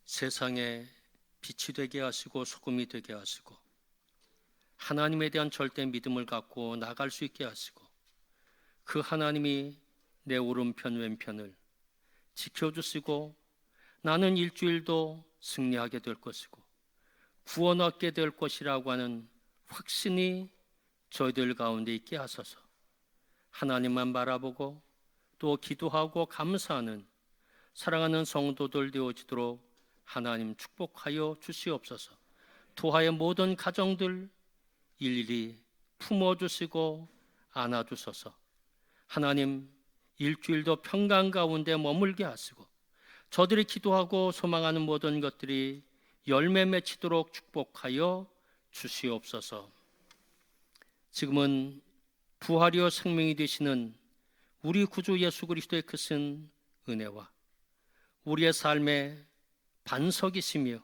세상에 빛이 되게 하시고 소금이 되게 하시고 하나님에 대한 절대 믿음을 갖고 나갈 수 있게 하시고 그 하나님이 내 오른편 왼편을 지켜주시고 나는 일주일도 승리하게 될 것이고 구원 얻게 될 것이라고 하는 확신이 저희들 가운데 있게 하소서. 하나님만 바라보고 또 기도하고 감사하는 사랑하는 성도들 되어지도록 하나님 축복하여 주시옵소서. 도하의 모든 가정들 일일이 품어주시고 안아주소서. 하나님 일주일도 평강 가운데 머물게 하시고 저들이 기도하고 소망하는 모든 것들이 열매 맺히도록 축복하여 주시옵소서. 지금은 부활이요 생명이 되시는 우리 구주 예수 그리스도의 크신 은혜와 우리의 삶의 반석이시며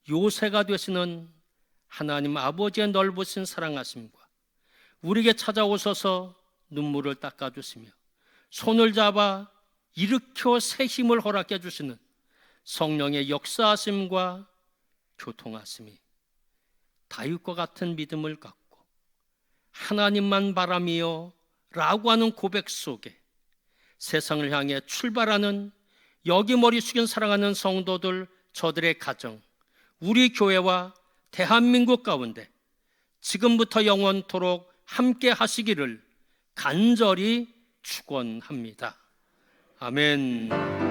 요새가 되시는 하나님 아버지의 넓으신 사랑하심과 우리에게 찾아오셔서 눈물을 닦아주시며 손을 잡아 일으켜 새 힘을 허락해 주시는 성령의 역사하심과 교통하심이 다윗과 같은 믿음을 갖고 하나님만 바라며 라고 하는 고백 속에 세상을 향해 출발하는 여기 머리 숙인 사랑하는 성도들, 저들의 가정, 우리 교회와 대한민국 가운데 지금부터 영원토록 함께 하시기를 간절히 축원합니다. 아멘.